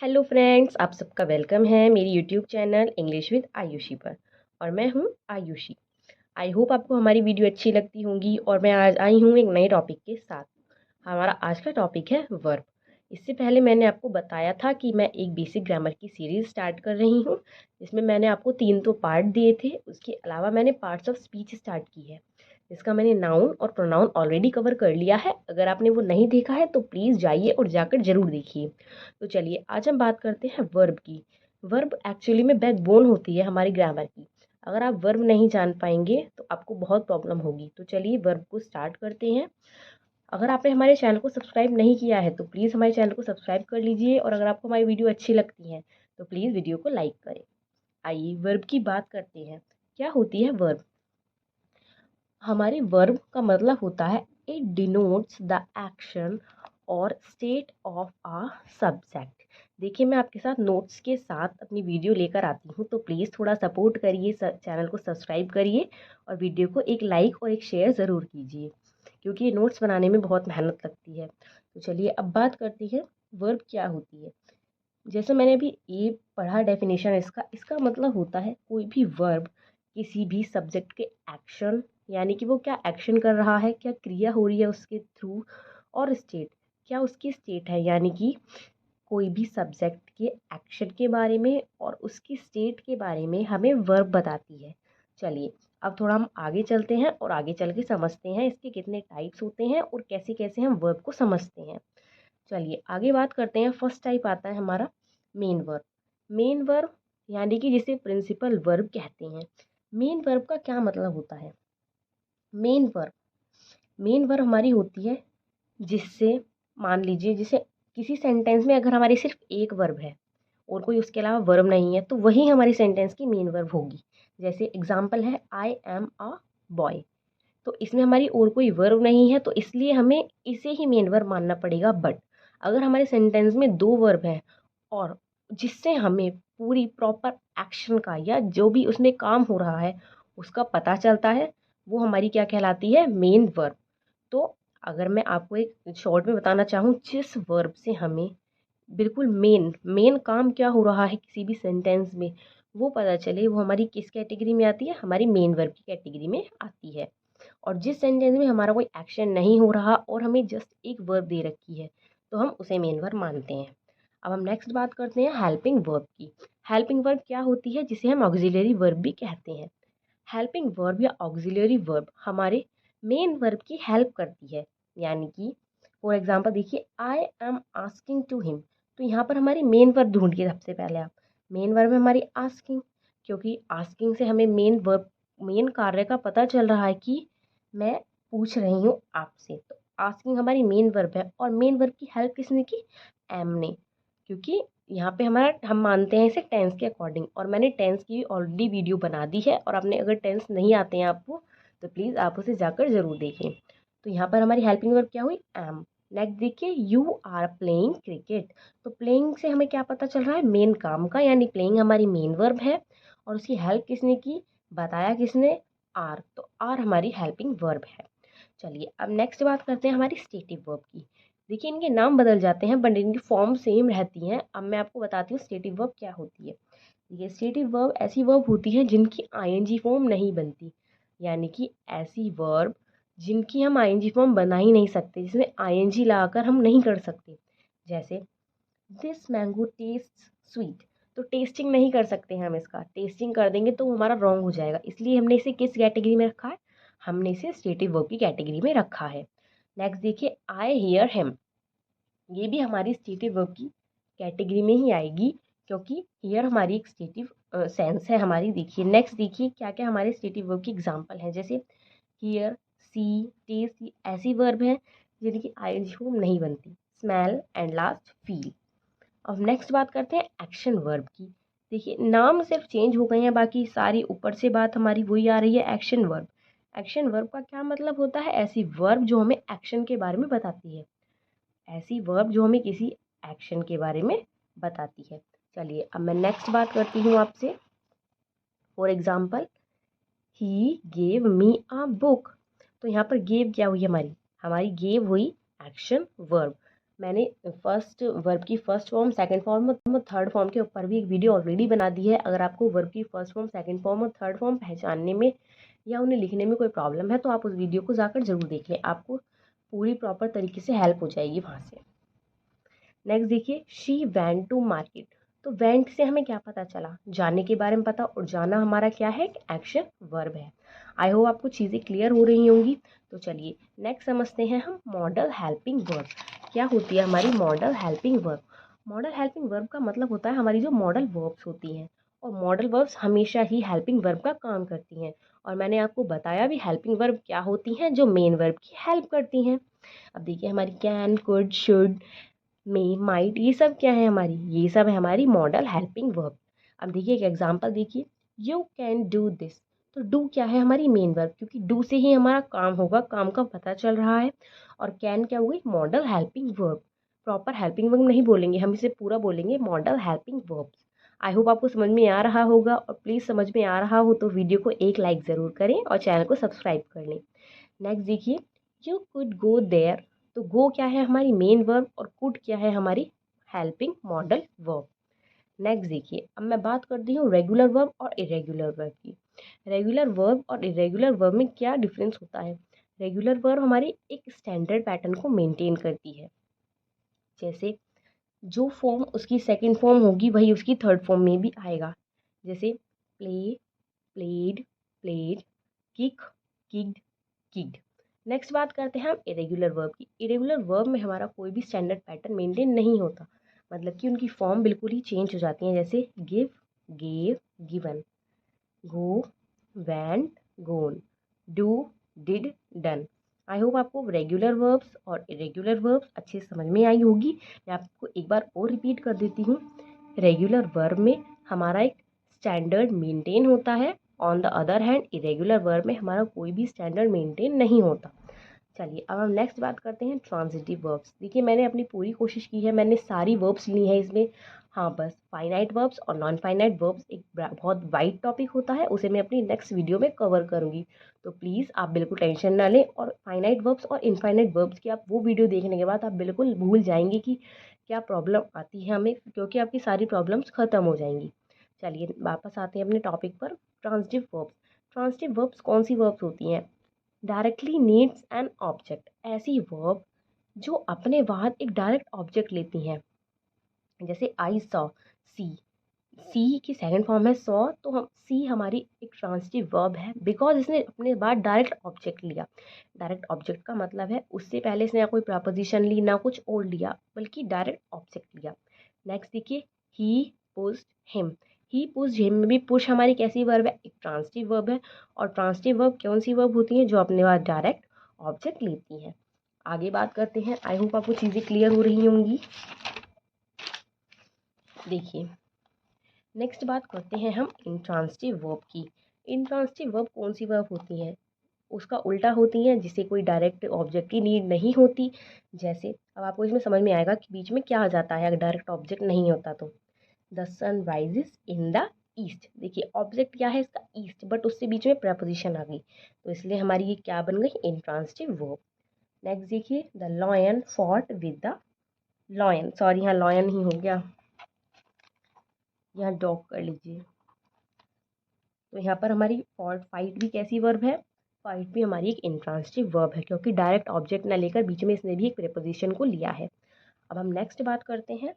Hello friends, आप सबका welcome है मेरी YouTube channel English with Ayushi पर। और मैं हूँ आयुषी। आई होप आपको हमारी वीडियो अच्छी लगती होंगी और मैं आज आई हूँ एक नए टॉपिक के साथ। हमारा आज का टॉपिक है वर्ब। इससे पहले मैंने आपको बताया था कि मैं एक बेसिक ग्रामर की सीरीज़ स्टार्ट कर रही हूँ, जिसमें मैंने आपको 3 तो पार्ट दिए थे। उसके अलावा मैंने पार्ट्स ऑफ स्पीच स्टार्ट की है, जिसका मैंने नाउन और प्रोनाउन ऑलरेडी कवर कर लिया है। अगर आपने वो नहीं देखा है तो प्लीज़ जाइए और जाकर ज़रूर देखिए। तो चलिए आज हम बात करते हैं वर्ब की। वर्ब एक्चुअली में बैकबोन होती है हमारी ग्रामर की। अगर आप वर्ब नहीं जान पाएंगे तो आपको बहुत प्रॉब्लम होगी। तो चलिए वर्ब को स्टार्ट करते हैं। अगर आपने हमारे चैनल को सब्सक्राइब नहीं किया है तो प्लीज़ हमारे चैनल को सब्सक्राइब कर लीजिए, और अगर आपको हमारी वीडियो अच्छी लगती है तो प्लीज़ वीडियो को लाइक करें। आइए वर्ब की बात करते हैं। क्या होती है वर्ब? हमारे वर्ब का मतलब होता है इट डिनोट्स द एक्शन और स्टेट ऑफ अ सब्जेक्ट। देखिए, मैं आपके साथ नोट्स के साथ अपनी वीडियो लेकर आती हूँ, तो प्लीज़ थोड़ा सपोर्ट करिए, चैनल को सब्सक्राइब करिए और वीडियो को एक लाइक और एक शेयर ज़रूर कीजिए, क्योंकि ये नोट्स बनाने में बहुत मेहनत लगती है। तो चलिए अब बात करते हैं वर्ब क्या होती है। जैसे मैंने अभी ये पढ़ा डेफिनेशन इसका इसका मतलब होता है कोई भी वर्ब किसी भी सब्जेक्ट के एक्शन, यानी कि वो क्या एक्शन कर रहा है, क्या क्रिया हो रही है उसके थ्रू, और स्टेट, क्या उसकी स्टेट है, यानी कि कोई भी सब्जेक्ट के एक्शन के बारे में और उसकी स्टेट के बारे में हमें वर्ब बताती है। चलिए अब थोड़ा हम आगे चलते हैं और आगे चल के समझते हैं इसके कितने टाइप्स होते हैं और कैसे कैसे हम वर्ब को समझते हैं। चलिए आगे बात करते हैं। फर्स्ट टाइप आता है हमारा मेन वर्ब। मेन वर्ब यानी कि जिसे प्रिंसिपल वर्ब कहते हैं। मेन वर्ब का क्या मतलब होता है? मेन वर्ब, मेन वर्ब हमारी होती है जिससे, मान लीजिए जिसे किसी सेंटेंस में अगर हमारी सिर्फ एक वर्ब है और कोई उसके अलावा वर्ब नहीं है, तो वही हमारी सेंटेंस की मेन वर्ब होगी। जैसे एग्जाम्पल है आई एम अ बॉय। तो इसमें हमारी और कोई वर्ब नहीं है, तो इसलिए हमें इसे ही मेन वर्ब मानना पड़ेगा। बट अगर हमारे सेंटेंस में दो वर्ब हैं और जिससे हमें पूरी प्रॉपर एक्शन का या जो भी उसमें काम हो रहा है उसका पता चलता है, वो हमारी क्या कहलाती है? Main verb. तो अगर मैं आपको एक शॉर्ट में बताना चाहूँ, जिस वर्ब से हमें बिल्कुल मेन मेन काम क्या हो रहा है किसी भी सेंटेंस में वो पता चले, वो हमारी किस कैटेगरी में आती है? हमारी मेन वर्ब की कैटेगरी में आती है। और जिस सेंटेंस में हमारा कोई एक्शन नहीं हो रहा और हमें जस्ट एक वर्ब दे रखी है, तो हम उसे मेन वर्ब मानते हैं। अब हम नेक्स्ट बात करते हैं हेल्पिंग वर्ब की। हेल्पिंग वर्ब क्या होती है? जिसे हम ऑक्सिलरी वर्ब भी कहते हैं। हेल्पिंग वर्ब या ऑक्सिलरी वर्ब हमारे मेन वर्ब की हेल्प करती है। यानी कि फॉर एग्जांपल देखिए, I am asking to him. तो यहाँ पर हमारी मेन वर्ब ढूंढिए। सबसे पहले आप, मेन वर्ब है हमारी आस्किंग, क्योंकि आस्किंग से हमें मेन वर्ब, मेन कार्य का पता चल रहा है कि मैं पूछ रही हूँ आपसे। तो आस्किंग हमारी मेन वर्ब है, और मेन वर्ब की हेल्प किसने की? एम ने। क्योंकि यहाँ पे हमारा, हम मानते हैं इसे टेंस के अकॉर्डिंग, और मैंने टेंस की ऑलरेडी वीडियो बना दी है, और आपने अगर टेंस नहीं आते हैं आपको तो प्लीज़ आप उसे जाकर ज़रूर देखें। तो यहाँ पर हमारी हेल्पिंग वर्ब क्या हुई? एम। नेक्स्ट देखिए, यू आर प्लेइंग क्रिकेट। तो प्लेइंग से हमें क्या पता चल रहा है? मेन काम का, यानी प्लेइंग हमारी मेन वर्ब है और उसकी हेल्प किसने की? बताया किसने? आर। तो आर हमारी हेल्पिंग वर्ब है। चलिए अब नेक्स्ट बात करते हैं हमारी स्टेटिव वर्ब की। देखिए, इनके नाम बदल जाते हैं बट इनकी फॉर्म सेम रहती हैं। अब मैं आपको बताती हूँ स्टेटिव वर्ब क्या होती है। ये स्टेटिव वर्ब ऐसी वर्ब होती है जिनकी आईएनजी फॉर्म नहीं बनती, यानी कि ऐसी वर्ब जिनकी हम आईएनजी फॉर्म बना ही नहीं सकते, जिसमें आईएनजी लगाकर हम नहीं कर सकते। जैसे दिस मैंगो टेस्ट स्वीट। तो टेस्टिंग नहीं कर सकते हैं हम, इसका टेस्टिंग कर देंगे तो हमारा रॉन्ग हो जाएगा, इसलिए हमने इसे किस कैटेगरी में रखा है? हमने इसे स्टेटिव वर्ब की कैटेगरी में रखा है। नेक्स्ट देखिए, आई हियर हिम। ये भी हमारी स्टेटिव वर्ब की कैटेगरी में ही आएगी, क्योंकि हियर हमारी एक स्टेटिव सेंस है हमारी। देखिए नेक्स्ट देखिए क्या क्या हमारे स्टेटिव वर्ब की एग्जांपल हैं। जैसे हियर, सी, टेस्ट, ऐसी वर्ब हैं जिनकी आईएनजी फॉर्म नहीं बनती। Smell and last feel. अब नेक्स्ट बात करते हैं एक्शन वर्ब की। देखिए, नाम सिर्फ चेंज हो गए हैं, बाकी सारी ऊपर से बात हमारी वही आ रही है, एक्शन वर्ब। एक्शन वर्ब का क्या मतलब होता है? ऐसी वर्ब जो हमें एक्शन के बारे में बताती है। ऐसी वर्ब जो हमें किसी एक्शन के बारे में बताती है। चलिए अब मैं नेक्स्ट बात करती हूँ आपसे। For example, he gave me a book. तो यहाँ पर गेव क्या हुई? हमारी हमारी गेव हुई एक्शन वर्ब। मैंने फर्स्ट वर्ब की फर्स्ट फॉर्म, सेकंड फॉर्म और थर्ड फॉर्म के ऊपर भी एक वीडियो ऑलरेडी बना दी है। अगर आपको वर्ब की फर्स्ट फॉर्म, सेकंड फॉर्म और थर्ड फॉर्म पहचानने में या उन्हें लिखने में कोई प्रॉब्लम है तो आप उस वीडियो को जाकर जरूर देख लें, आपको पूरी प्रॉपर तरीके से हेल्प हो जाएगी वहाँ से। नेक्स्ट देखिए, शी वेंट टू मार्केट। तो वेंट से हमें क्या पता चला, जाने के बारे में पता, और जाना हमारा क्या है, एक्शन वर्ब है। आई होप आपको चीज़ें क्लियर हो रही होंगी। तो चलिए नेक्स्ट समझते हैं हम मॉडल हेल्पिंग वर्ब। क्या होती है हमारी model helping verb? Model helping verb का मतलब होता है हमारी जो मॉडल वर्ब्स होती हैं, और मॉडल वर्ब्स हमेशा ही हेल्पिंग वर्ब का काम करती हैं। और मैंने आपको बताया भी हेल्पिंग वर्ब क्या होती हैं, जो मेन वर्ब की हेल्प करती हैं। अब देखिए हमारी can, could, should, may, might, ये सब क्या है हमारी, ये सब है हमारी मॉडल हेल्पिंग वर्ब। अब देखिए एक एग्जांपल देखिए, यू कैन डू दिस। तो डू क्या है, हमारी मेन वर्ब, क्योंकि डू से ही हमारा काम होगा, काम का पता चल रहा है। और कैन क्या हुई, model helping verb. Proper helping verb नहीं बोलेंगे, हम इसे पूरा बोलेंगे मॉडल हेल्पिंग वर्ब्स। आई होप आपको समझ में आ रहा होगा, और प्लीज़ समझ में आ रहा हो तो वीडियो को एक लाइक ज़रूर करें और चैनल को सब्सक्राइब कर लें। नेक्स्ट देखिए, यू कुड गो देयर। तो गो क्या है, हमारी मेन वर्ब, और कुड क्या है, हमारी हेल्पिंग मॉडल वर्ब। नेक्स्ट देखिए, अब मैं बात करती हूँ रेगुलर वर्ब और इरेगुलर वर्ब की। रेगुलर वर्ब और इरेगुलर वर्ब में क्या डिफरेंस होता है? रेगुलर वर्ब हमारी एक स्टैंडर्ड पैटर्न को मेंटेन करती है। जैसे जो फॉर्म उसकी सेकंड फॉर्म होगी वही उसकी थर्ड फॉर्म में भी आएगा। जैसे play, played, played, kick, kicked, kicked. Next बात करते हैं हम इरेगुलर वर्ब की। इरेगुलर वर्ब में हमारा कोई भी स्टैंडर्ड पैटर्न मेंटेन नहीं होता, मतलब कि उनकी फॉर्म बिल्कुल ही चेंज हो जाती हैं। जैसे give, gave, given, go, went, gone, do, did, done. I hope आपको रेगुलर वर्ब्स और इरेगुलर वर्ब्स अच्छे से समझ में आई होगी। मैं आपको एक बार और रिपीट कर देती हूँ। रेगुलर वर्ब में हमारा एक स्टैंडर्ड मेंटेन होता है, on the other hand irregular verb में हमारा कोई भी स्टैंडर्ड मेंटेन नहीं होता। चलिए अब हम नेक्स्ट बात करते हैं ट्रांजिटिव वर्ब्स। देखिए मैंने अपनी पूरी कोशिश की है, मैंने सारी वर्ब्स ली हैं इसमें। हाँ बस फाइनाइट वर्ब्स और नॉन फाइनाइट वर्ब्स एक बहुत वाइड टॉपिक होता है, उसे मैं अपनी नेक्स्ट वीडियो में कवर करूँगी। तो प्लीज़ आप बिल्कुल टेंशन ना लें, और फाइनाइट वर्ब्स और इनफाइनाइट वर्ब्स की आप वो वीडियो देखने के बाद आप बिल्कुल भूल जाएंगे कि क्या प्रॉब्लम आती है हमें, क्योंकि आपकी सारी प्रॉब्लम्स ख़त्म हो जाएंगी। चलिए वापस आते हैं अपने टॉपिक पर, ट्रांजिटिव वर्ब्स। ट्रांजिटिव वर्ब्स कौन सी वर्ब्स होती हैं? डायरेक्टली नीड्स एन ऑब्जेक्ट, ऐसी वर्ब जो अपने बाद एक डायरेक्ट ऑब्जेक्ट लेती हैं। जैसे आई सॉ, सी, सी की सेकंड फॉर्म है सॉ, तो हम सी हमारी एक ट्रांजिटिव वर्ब है, बिकॉज इसने अपने बाद डायरेक्ट ऑब्जेक्ट लिया। डायरेक्ट ऑब्जेक्ट का मतलब है उससे पहले इसने ना कोई प्रपोजिशन ली ना कुछ और लिया, बल्कि डायरेक्ट ऑब्जेक्ट लिया। नेक्स्ट देखिए, ही पुश्ड हिम। ही पुश्ड हिम में भी पुश हमारी कैसी वर्ब है, एक ट्रांजिटिव वर्ब है। और ट्रांजिटिव वर्ब कौन सी वर्ब होती है, जो अपने बाद डायरेक्ट ऑब्जेक्ट लेती हैं। आगे बात करते हैं, आई होप आपको चीज़ें क्लियर हो रही होंगी। देखिए नेक्स्ट बात करते हैं हम इंट्रांसिटिव वर्ब की। इंट्रांसिटिव वर्ब कौन सी वर्ब होती हैं, उसका उल्टा होती हैं, जिसे कोई डायरेक्ट ऑब्जेक्ट की नीड नहीं होती। जैसे अब आपको इसमें समझ में आएगा कि बीच में क्या आ जाता है अगर डायरेक्ट ऑब्जेक्ट नहीं होता तो। The sun rises in the east. देखिए ऑब्जेक्ट क्या है इसका, ईस्ट, बट उससे बीच में प्रपोजिशन आ गई, तो इसलिए हमारी ये क्या बन गई, इंट्रांसिटिव वर्ब। नेक्स्ट देखिए, the lion fought with the lion, sorry यहाँ लॉयन ही हो गया, यहाँ डॉग कर लीजिए। तो यहाँ पर हमारी फॉट, फाइट भी कैसी वर्ब है, फाइट भी हमारी एक इंट्रांसिटिव वर्ब है, क्योंकि डायरेक्ट ऑब्जेक्ट ना लेकर बीच में इसने भी एक प्रीपोजिशन को लिया है। अब हम नेक्स्ट बात करते हैं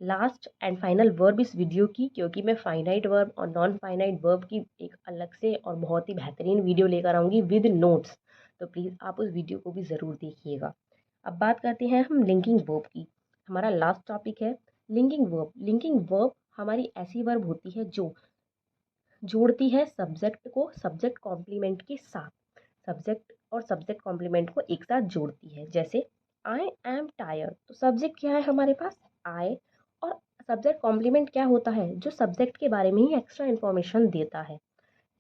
लास्ट एंड फाइनल वर्ब इस वीडियो की, क्योंकि मैं फाइनाइट वर्ब और नॉन फाइनाइट वर्ब की एक अलग से और बहुत ही बेहतरीन वीडियो लेकर आऊँगी विद नोट्स, तो प्लीज़ आप उस वीडियो को भी ज़रूर देखिएगा। अब बात करते हैं हम लिंकिंग वर्ब की, हमारा लास्ट टॉपिक है लिंकिंग वर्ब। लिंकिंग वर्ब हमारी ऐसी वर्ब होती है जो जोड़ती है सब्जेक्ट को सब्जेक्ट कॉम्प्लीमेंट के साथ, सब्जेक्ट और सब्जेक्ट कॉम्प्लीमेंट को एक साथ जोड़ती है। जैसे आई एम टायर्ड, तो सब्जेक्ट क्या है हमारे पास, आई, और सब्जेक्ट कॉम्प्लीमेंट क्या होता है, जो सब्जेक्ट के बारे में ही एक्स्ट्रा इन्फॉर्मेशन देता है।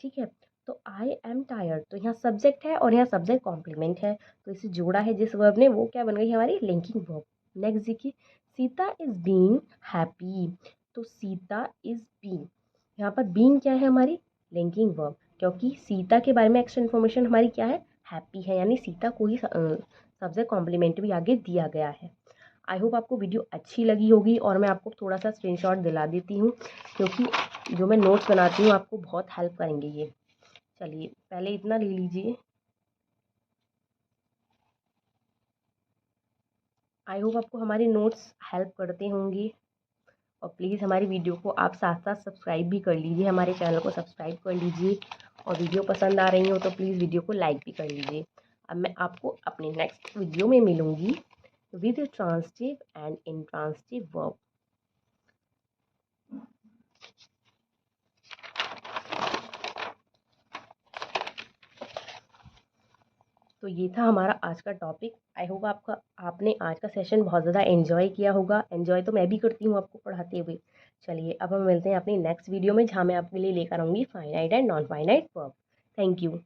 ठीक है, तो आई एम टायर्ड, तो यहाँ सब्जेक्ट है और यहाँ सब्जेक्ट कॉम्प्लीमेंट है, तो इसे जोड़ा है जिस वर्ब ने, वो क्या बन गई हमारी लिंकिंग वर्ब। नेक्स्ट देखिए, सीता इज बीइंग हैप्पी। तो सीता इज बीइंग, यहाँ पर बीइंग क्या है हमारी, लिंकिंग वर्ब, क्योंकि सीता के बारे में एक्स्ट्रा इन्फॉर्मेशन हमारी क्या है, हैप्पी है, यानी सीता को ही सब्जेक्ट कॉम्प्लीमेंट भी आगे दिया गया है। आई होप आपको वीडियो अच्छी लगी होगी और मैं आपको थोड़ा सा स्क्रीनशॉट दिला देती हूँ, क्योंकि जो मैं नोट्स बनाती हूँ आपको बहुत हेल्प करेंगे ये। चलिए पहले इतना ले लीजिए। आई होप आपको हमारे नोट्स हेल्प करते होंगे, और प्लीज़ हमारी वीडियो को आप साथ साथ सब्सक्राइब भी कर लीजिए, हमारे चैनल को सब्सक्राइब कर लीजिए, और वीडियो पसंद आ रही हो तो प्लीज़ वीडियो को लाइक भी कर लीजिए। अब मैं आपको अपने नेक्स्ट वीडियो में मिलूँगी with transitive and intransitive verb. तो ये था हमारा आज का टॉपिक। आई होप आपने आज का सेशन बहुत ज़्यादा एंजॉय किया होगा। एंजॉय तो मैं भी करती हूँ आपको पढ़ाते हुए। चलिए अब हम मिलते हैं अपनी नेक्स्ट वीडियो में, जहाँ मैं आपके लिए लेकर आऊँगी finite and non finite verb. Thank you.